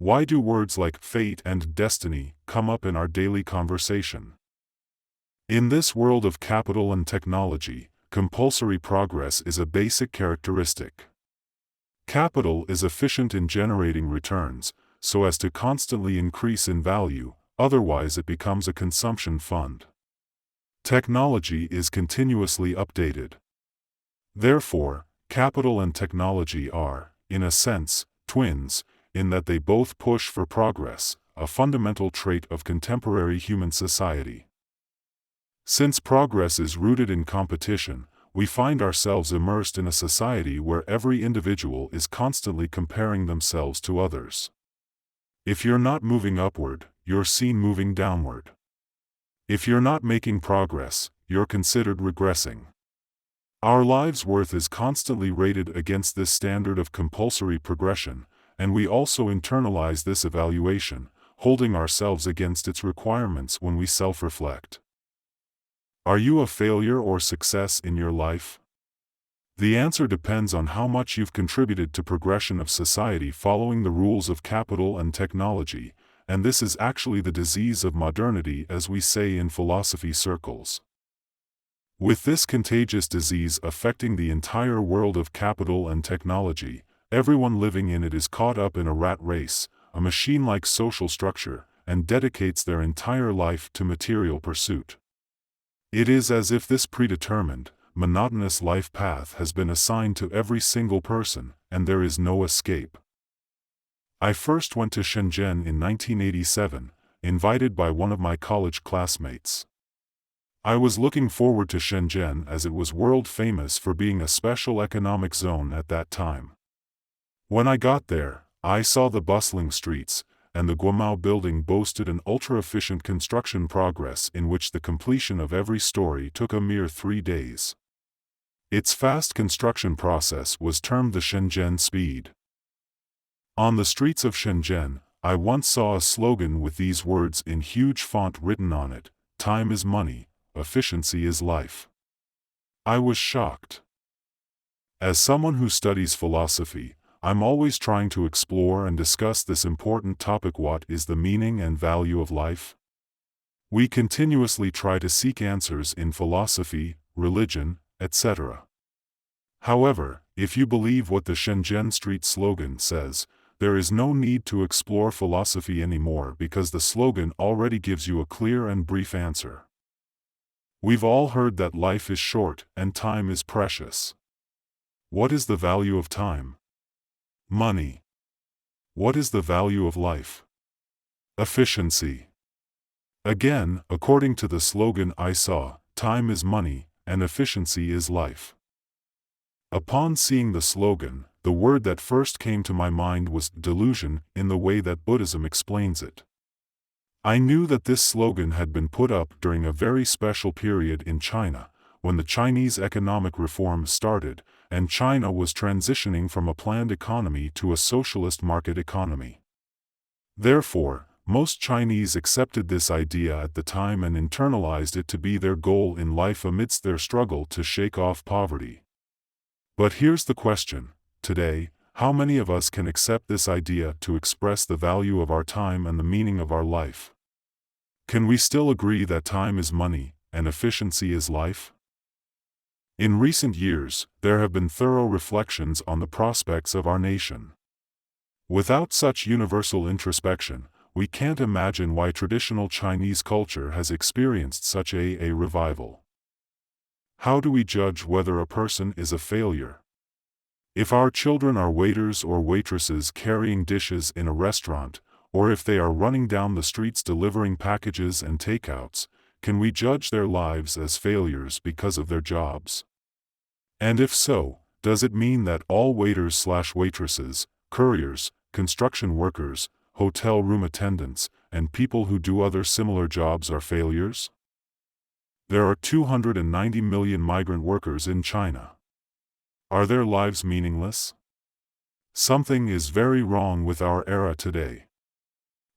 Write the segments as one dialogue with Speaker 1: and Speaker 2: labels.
Speaker 1: Why do words like fate and destiny come up in our daily conversation? In this world of capital and technology, compulsory progress is a basic characteristic. Capital is efficient in generating returns, so as to constantly increase in value, otherwise it becomes a consumption fund. Technology is continuously updated. Therefore, capital and technology are, in a sense, twins, in that they both push for progress, a fundamental trait of contemporary human society. Since progress is rooted in competition, we find ourselves immersed in a society where every individual is constantly comparing themselves to others. If you're not moving upward, you're seen moving downward. If you're not making progress, you're considered regressing. Our lives' worth is constantly rated against this standard of compulsory progression, and we also internalize this evaluation, holding ourselves against its requirements when we self-reflect. Are you a failure or success in your life? The answer depends on how much you've contributed to progression of society following the rules of capital and technology, and this is actually the disease of modernity, as we say in philosophy circles. With this contagious disease affecting the entire world of capital and technology, everyone living in it is caught up in a rat race, a machine-like social structure, and dedicates their entire life to material pursuit. It is as if this predetermined, monotonous life path has been assigned to every single person, and there is no escape. I first went to Shenzhen in 1987, invited by one of my college classmates. I was looking forward to Shenzhen as it was world famous for being a special economic zone at that time. When I got there, I saw the bustling streets, and the Guomao building boasted an ultra-efficient construction progress in which the completion of every story took a mere 3 days. Its fast construction process was termed the Shenzhen Speed. On the streets of Shenzhen, I once saw a slogan with these words in huge font written on it: "Time is money, efficiency is life." I was shocked. As someone who studies philosophy, I'm always trying to explore and discuss this important topic: what is the meaning and value of life? We continuously try to seek answers in philosophy, religion, etc. However, if you believe what the Shenzhen Street slogan says, there is no need to explore philosophy anymore because the slogan already gives you a clear and brief answer. We've all heard that life is short and time is precious. What is the value of time? Money. What is the value of life? Efficiency. Again, according to the slogan I saw, time is money, and efficiency is life. Upon seeing the slogan, the word that first came to my mind was delusion, in the way that Buddhism explains it. I knew that this slogan had been put up during a very special period in China, when the Chinese economic reform started, and China was transitioning from a planned economy to a socialist market economy. Therefore, most Chinese accepted this idea at the time and internalized it to be their goal in life amidst their struggle to shake off poverty. But here's the question: today, how many of us can accept this idea to express the value of our time and the meaning of our life? Can we still agree that time is money, and efficiency is life? In recent years, there have been thorough reflections on the prospects of our nation. Without such universal introspection, we can't imagine why traditional Chinese culture has experienced such a revival. How do we judge whether a person is a failure? If our children are waiters or waitresses carrying dishes in a restaurant, or if they are running down the streets delivering packages and takeouts, can we judge their lives as failures because of their jobs? And if so, does it mean that all waiters/waitresses, couriers, construction workers, hotel room attendants, and people who do other similar jobs are failures? There are 290 million migrant workers in China. Are their lives meaningless? Something is very wrong with our era today.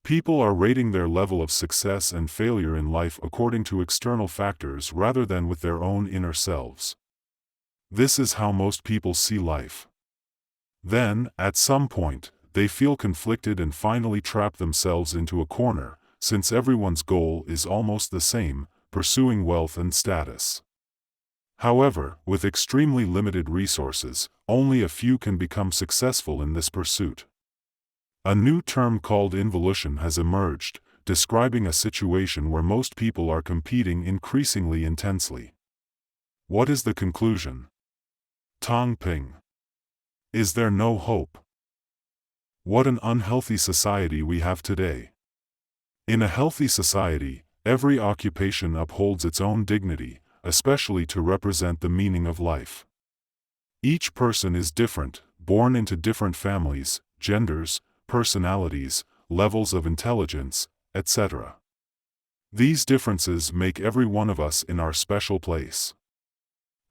Speaker 1: People are rating their level of success and failure in life according to external factors rather than with their own inner selves. This is how most people see life. Then, at some point, they feel conflicted and finally trap themselves into a corner, since everyone's goal is almost the same, pursuing wealth and status. However, with extremely limited resources, only a few can become successful in this pursuit. A new term called involution has emerged, describing a situation where most people are competing increasingly intensely. What is the conclusion? Tong Ping. Is there no hope? What an unhealthy society we have today. In a healthy society, every occupation upholds its own dignity, especially to represent the meaning of life. Each person is different, born into different families, genders, personalities, levels of intelligence, etc. These differences make every one of us in our special place.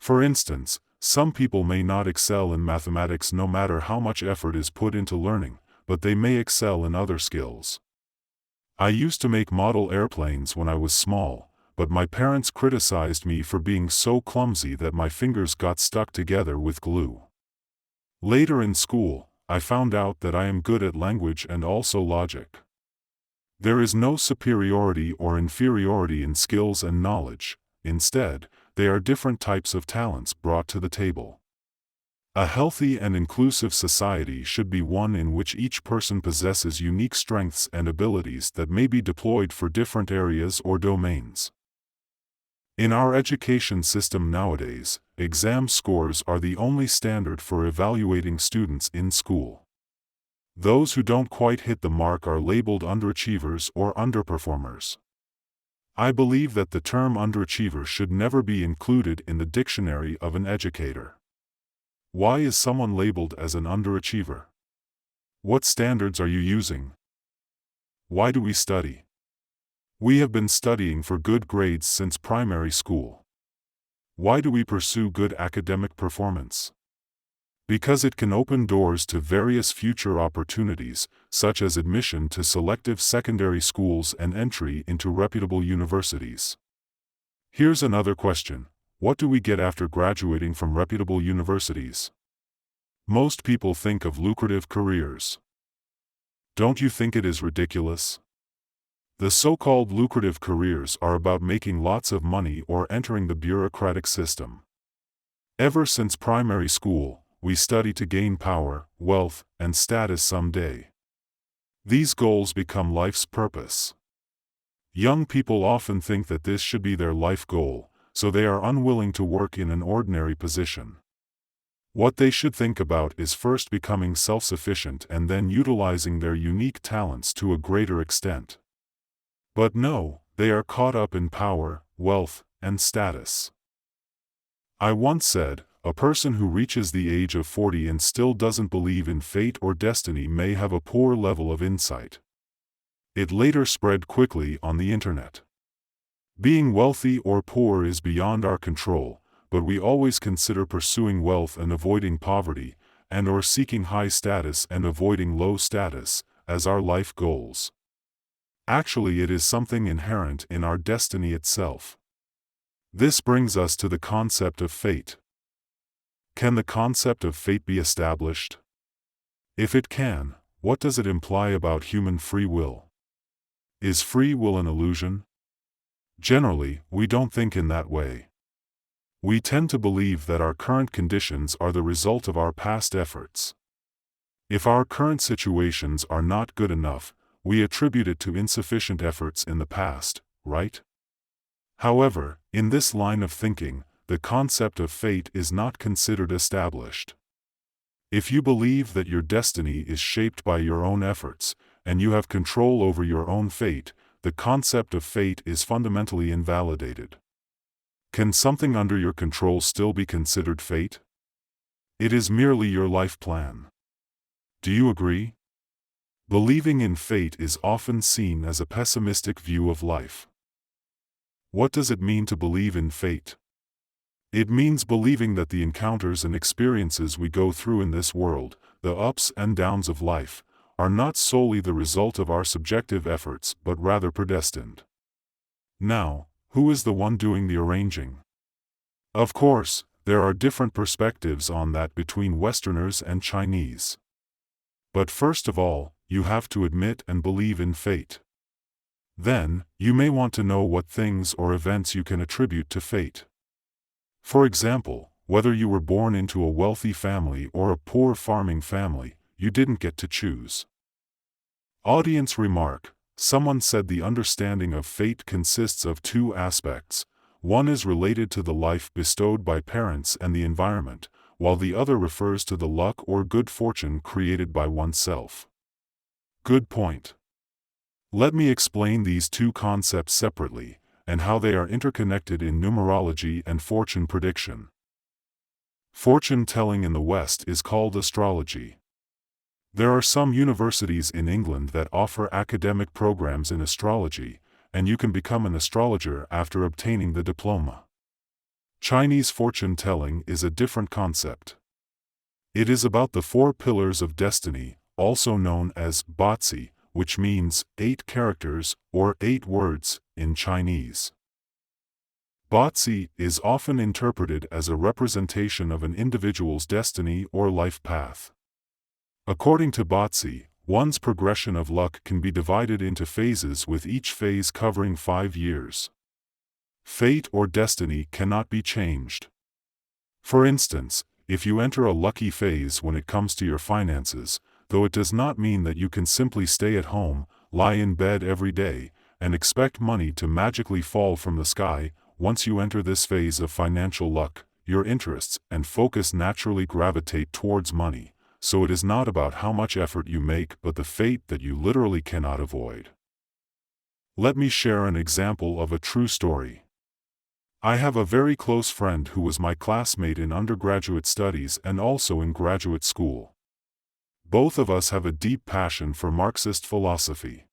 Speaker 1: For instance, some people may not excel in mathematics no matter how much effort is put into learning, but they may excel in other skills. I used to make model airplanes when I was small, but my parents criticized me for being so clumsy that my fingers got stuck together with glue. Later in school, I found out that I am good at language and also logic. There is no superiority or inferiority in skills and knowledge. Instead, they are different types of talents brought to the table. A healthy and inclusive society should be one in which each person possesses unique strengths and abilities that may be deployed for different areas or domains. In our education system nowadays, exam scores are the only standard for evaluating students in school. Those who don't quite hit the mark are labeled underachievers or underperformers. I believe that the term underachiever should never be included in the dictionary of an educator. Why is someone labeled as an underachiever? What standards are you using? Why do we study? We have been studying for good grades since primary school. Why do we pursue good academic performance? Because it can open doors to various future opportunities, such as admission to selective secondary schools and entry into reputable universities. Here's another question. What do we get after graduating from reputable universities? Most people think of lucrative careers. Don't you think it is ridiculous? The so-called lucrative careers are about making lots of money or entering the bureaucratic system. Ever since primary school, we study to gain power, wealth, and status someday. These goals become life's purpose. Young people often think that this should be their life goal, so they are unwilling to work in an ordinary position. What they should think about is first becoming self-sufficient and then utilizing their unique talents to a greater extent. But no, they are caught up in power, wealth, and status. I once said, a person who reaches the age of 40 and still doesn't believe in fate or destiny may have a poor level of insight. It later spread quickly on the internet. Being wealthy or poor is beyond our control, but we always consider pursuing wealth and avoiding poverty, and/or seeking high status and avoiding low status, as our life goals. Actually, it is something inherent in our destiny itself. This brings us to the concept of fate. Can the concept of fate be established? If it can, what does it imply about human free will? Is free will an illusion? Generally, we don't think in that way. We tend to believe that our current conditions are the result of our past efforts. If our current situations are not good enough, we attribute it to insufficient efforts in the past, right? However, in this line of thinking, the concept of fate is not considered established. If you believe that your destiny is shaped by your own efforts, and you have control over your own fate, the concept of fate is fundamentally invalidated. Can something under your control still be considered fate? It is merely your life plan. Do you agree? Believing in fate is often seen as a pessimistic view of life. What does it mean to believe in fate? It means believing that the encounters and experiences we go through in this world, the ups and downs of life, are not solely the result of our subjective efforts but rather predestined. Now, who is the one doing the arranging? Of course, there are different perspectives on that between Westerners and Chinese. But first of all, you have to admit and believe in fate. Then, you may want to know what things or events you can attribute to fate. For example, whether you were born into a wealthy family or a poor farming family, you didn't get to choose. Audience remark: someone said the understanding of fate consists of two aspects. One is related to the life bestowed by parents and the environment, while the other refers to the luck or good fortune created by oneself. Good point. Let me explain these two concepts separately, and how they are interconnected in numerology and fortune prediction. Fortune telling in the West is called astrology. There are some universities in England that offer academic programs in astrology, and you can become an astrologer after obtaining the diploma. Chinese fortune telling is a different concept. It is about the 4 pillars of destiny, also known as Bazi, which means 8 characters or 8 words in Chinese. Bazi is often interpreted as a representation of an individual's destiny or life path. According to Bazi, one's progression of luck can be divided into phases, with each phase covering 5 years. Fate or destiny cannot be changed. For instance, if you enter a lucky phase when it comes to your finances, though it does not mean that you can simply stay at home, lie in bed every day, and expect money to magically fall from the sky. Once you enter this phase of financial luck, your interests and focus naturally gravitate towards money, so it is not about how much effort you make but the fate that you literally cannot avoid. Let me share an example of a true story. I have a very close friend who was my classmate in undergraduate studies and also in graduate school. Both of us have a deep passion for Marxist philosophy.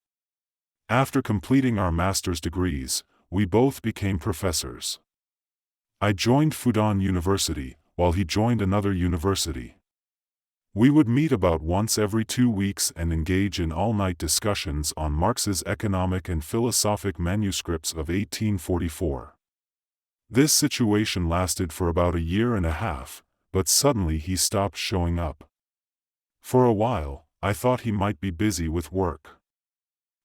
Speaker 1: After completing our master's degrees, we both became professors. I joined Fudan University, while he joined another university. We would meet about once every 2 weeks and engage in all-night discussions on Marx's economic and philosophic manuscripts of 1844. This situation lasted for about a year and a half, but suddenly he stopped showing up. For a while, I thought he might be busy with work.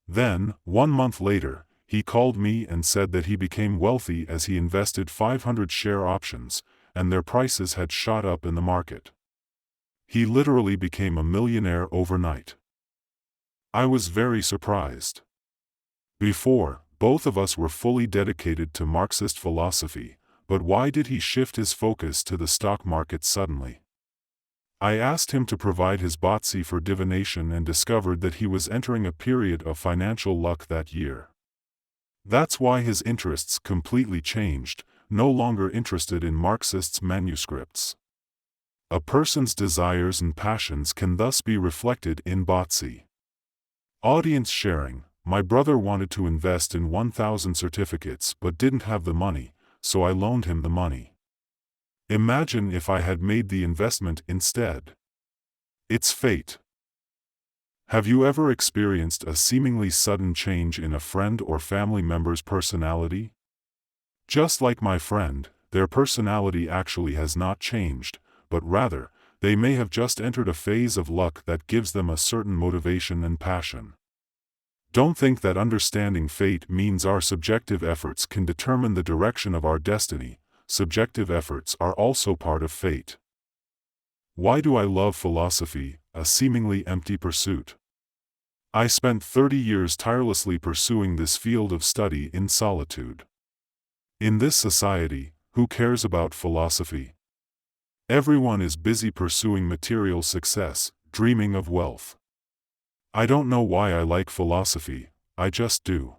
Speaker 1: Then, 1 month later, he called me and said that he became wealthy as he invested 500 share options, and their prices had shot up in the market. He literally became a millionaire overnight. I was very surprised. Before, both of us were fully dedicated to Marxist philosophy, but why did he shift his focus to the stock market suddenly? I asked him to provide his Bazi for divination and discovered that he was entering a period of financial luck that year. That's why his interests completely changed, no longer interested in Marxist's manuscripts. A person's desires and passions can thus be reflected in Bazi. Audience sharing: my brother wanted to invest in 1,000 certificates but didn't have the money, so I loaned him the money. Imagine if I had made the investment instead. It's fate. Have you ever experienced a seemingly sudden change in a friend or family member's personality? Just like my friend, their personality actually has not changed, but rather, they may have just entered a phase of luck that gives them a certain motivation and passion. Don't think that understanding fate means our subjective efforts can determine the direction of our destiny. Subjective efforts are also part of fate. Why do I love philosophy, a seemingly empty pursuit? I spent 30 years tirelessly pursuing this field of study in solitude. In this society, who cares about philosophy? Everyone is busy pursuing material success, dreaming of wealth. I don't know why I like philosophy, I just do.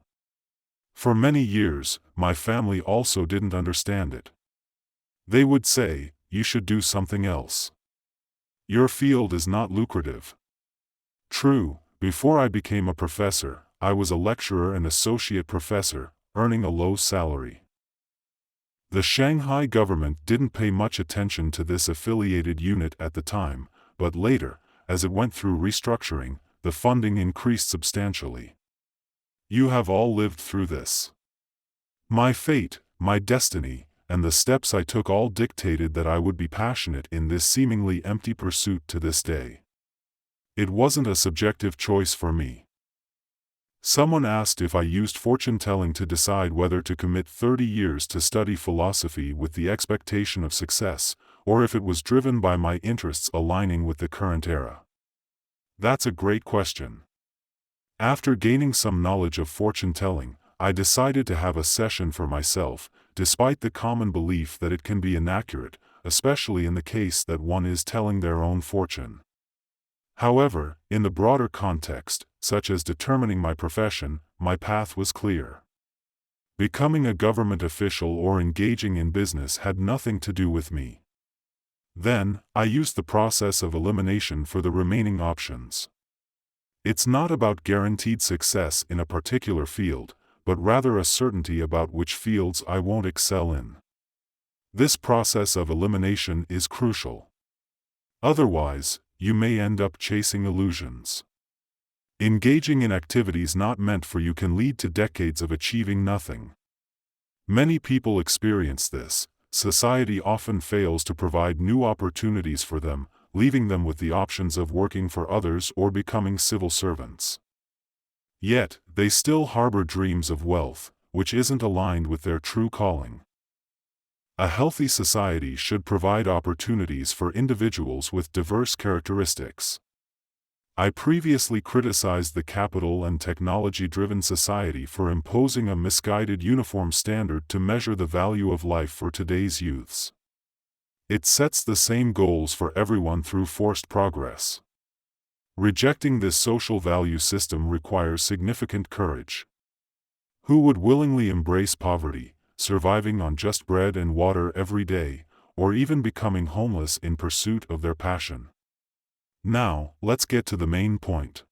Speaker 1: For many years, my family also didn't understand it. They would say, "You should do something else. Your field is not lucrative." True, before I became a professor, I was a lecturer and associate professor, earning a low salary. The Shanghai government didn't pay much attention to this affiliated unit at the time, but later, as it went through restructuring, the funding increased substantially. You have all lived through this. My fate, my destiny, and the steps I took all dictated that I would be passionate in this seemingly empty pursuit to this day. It wasn't a subjective choice for me. Someone asked if I used fortune-telling to decide whether to commit 30 years to study philosophy with the expectation of success, or if it was driven by my interests aligning with the current era. That's a great question. After gaining some knowledge of fortune-telling, I decided to have a session for myself, despite the common belief that it can be inaccurate, especially in the case that one is telling their own fortune. However, in the broader context, such as determining my profession, my path was clear. Becoming a government official or engaging in business had nothing to do with me. Then, I used the process of elimination for the remaining options. It's not about guaranteed success in a particular field, but rather a certainty about which fields I won't excel in. This process of elimination is crucial. Otherwise, you may end up chasing illusions. Engaging in activities not meant for you can lead to decades of achieving nothing. Many people experience this. Society often fails to provide new opportunities for them, leaving them with the options of working for others or becoming civil servants. Yet, they still harbor dreams of wealth, which isn't aligned with their true calling. A healthy society should provide opportunities for individuals with diverse characteristics. I previously criticized the capital and technology-driven society for imposing a misguided uniform standard to measure the value of life for today's youths. It sets the same goals for everyone through forced progress. Rejecting this social value system requires significant courage. Who would willingly embrace poverty, surviving on just bread and water every day, or even becoming homeless in pursuit of their passion? Now, let's get to the main point.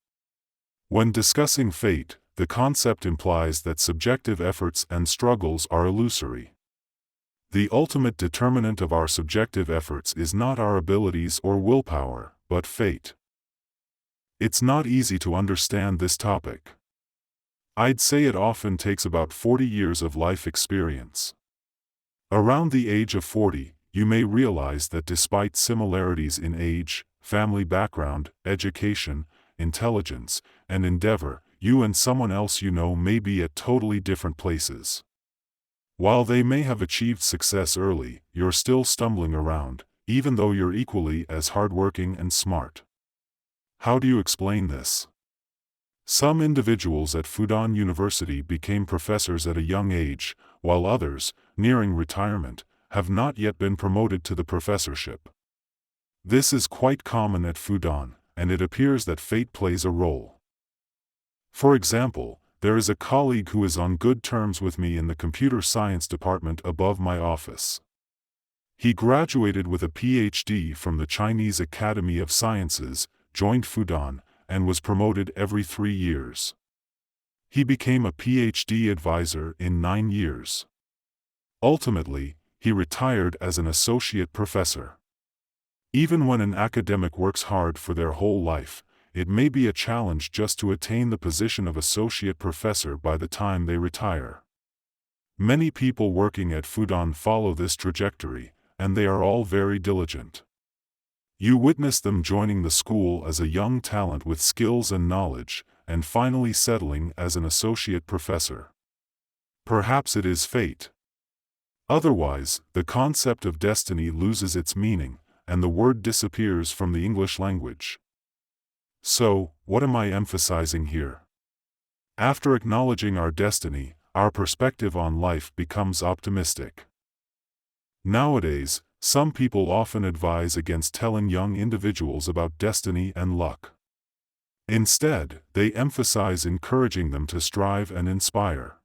Speaker 1: When discussing fate, the concept implies that subjective efforts and struggles are illusory. The ultimate determinant of our subjective efforts is not our abilities or willpower, but fate. It's not easy to understand this topic. I'd say it often takes about 40 years of life experience. Around the age of 40, you may realize that despite similarities in age, family background, education, intelligence, and endeavor, you and someone else you know may be at totally different places. While they may have achieved success early, you're still stumbling around, even though you're equally as hardworking and smart. How do you explain this? Some individuals at Fudan University became professors at a young age, while others, nearing retirement, have not yet been promoted to the professorship. This is quite common at Fudan, and it appears that fate plays a role. For example, there is a colleague who is on good terms with me in the computer science department above my office. He graduated with a PhD from the Chinese Academy of Sciences, joined Fudan, and was promoted every 3 years. He became a PhD advisor in 9 years. Ultimately, he retired as an associate professor. Even when an academic works hard for their whole life, it may be a challenge just to attain the position of associate professor by the time they retire. Many people working at Fudan follow this trajectory, and they are all very diligent. You witness them joining the school as a young talent with skills and knowledge, and finally settling as an associate professor. Perhaps it is fate. Otherwise, the concept of destiny loses its meaning, and the word disappears from the English language. So, what am I emphasizing here? After acknowledging our destiny, our perspective on life becomes optimistic. Nowadays, some people often advise against telling young individuals about destiny and luck. Instead, they emphasize encouraging them to strive and inspire.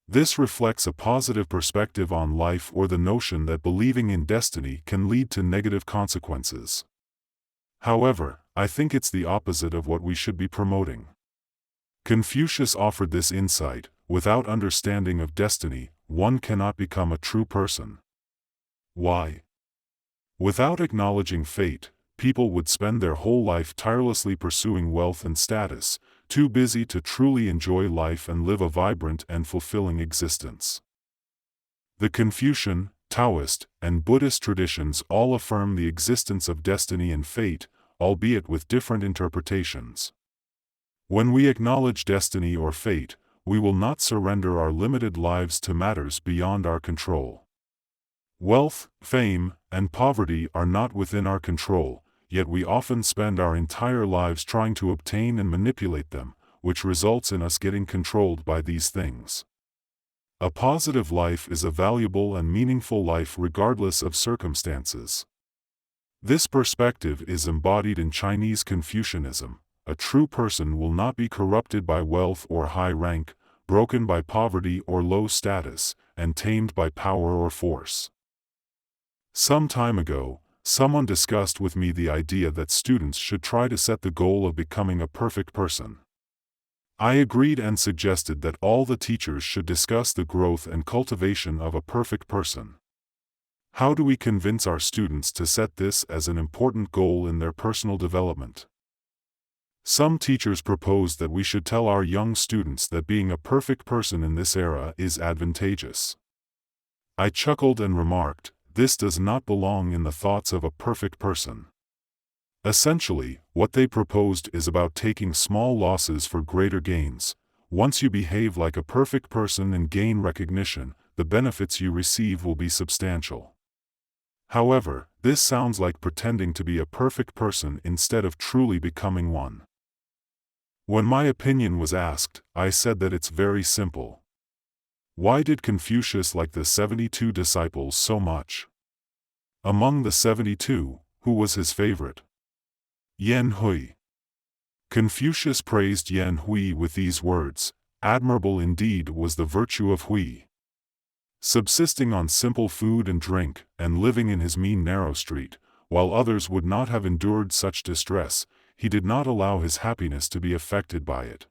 Speaker 1: This reflects a positive perspective on life or the notion that believing in destiny can lead to negative consequences. However, I think it's the opposite of what we should be promoting. Confucius offered this insight: without understanding of destiny, one cannot become a true person. Why? Without acknowledging fate, people would spend their whole life tirelessly pursuing wealth and status, too busy to truly enjoy life and live a vibrant and fulfilling existence. The Confucian, Taoist, and Buddhist traditions all affirm the existence of destiny and fate, albeit with different interpretations. When we acknowledge destiny or fate, we will not surrender our limited lives to matters beyond our control. Wealth, fame, and poverty are not within our control, yet we often spend our entire lives trying to obtain and manipulate them, which results in us getting controlled by these things. A positive life is a valuable and meaningful life regardless of circumstances. This perspective is embodied in Chinese Confucianism. A true person will not be corrupted by wealth or high rank, broken by poverty or low status, and tamed by power or force. Some time ago, someone discussed with me the idea that students should try to set the goal of becoming a perfect person. I agreed and suggested that all the teachers should discuss the growth and cultivation of a perfect person. How do we convince our students to set this as an important goal in their personal development? Some teachers proposed that we should tell our young students that being a perfect person in this era is advantageous. I chuckled and remarked, "This does not belong in the thoughts of a perfect person." Essentially, what they proposed is about taking small losses for greater gains. Once you behave like a perfect person and gain recognition, the benefits you receive will be substantial. However, this sounds like pretending to be a perfect person instead of truly becoming one. When my opinion was asked, I said that it's very simple. Why did Confucius like the 72 disciples so much? Among the 72, who was his favorite? Yan Hui. Confucius praised Yan Hui with these words, "Admirable indeed was the virtue of Hui. Subsisting on simple food and drink, and living in his mean narrow street, while others would not have endured such distress, he did not allow his happiness to be affected by it.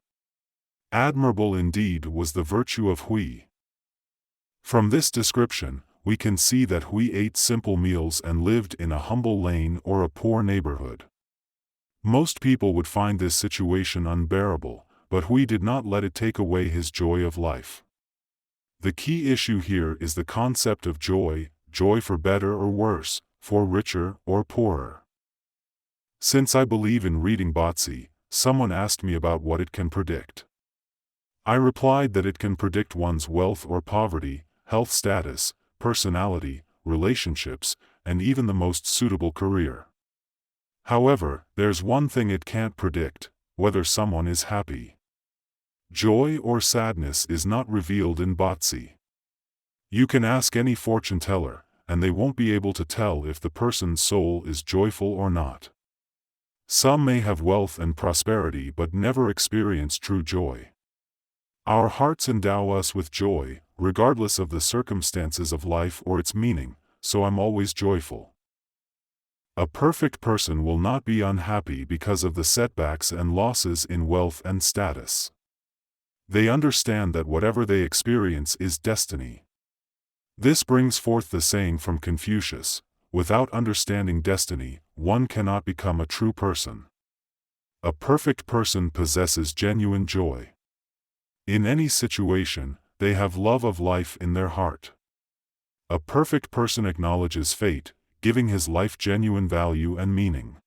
Speaker 1: Admirable indeed was the virtue of Hui." From this description, we can see that Hui ate simple meals and lived in a humble lane or a poor neighborhood. Most people would find this situation unbearable, but Hui did not let it take away his joy of life. The key issue here is the concept of joy, joy for better or worse, for richer or poorer. Since I believe in reading Batzi, someone asked me about what it can predict. I replied that it can predict one's wealth or poverty, health status, personality, relationships, and even the most suitable career. However, there's one thing it can't predict: whether someone is happy. Joy or sadness is not revealed in Batzi. You can ask any fortune teller, and they won't be able to tell if the person's soul is joyful or not. Some may have wealth and prosperity but never experience true joy. Our hearts endow us with joy, regardless of the circumstances of life or its meaning, so I'm always joyful. A perfect person will not be unhappy because of the setbacks and losses in wealth and status. They understand that whatever they experience is destiny. This brings forth the saying from Confucius, "Without understanding destiny, one cannot become a true person." A perfect person possesses genuine joy. In any situation, they have love of life in their heart. A perfect person acknowledges fate, giving his life genuine value and meaning.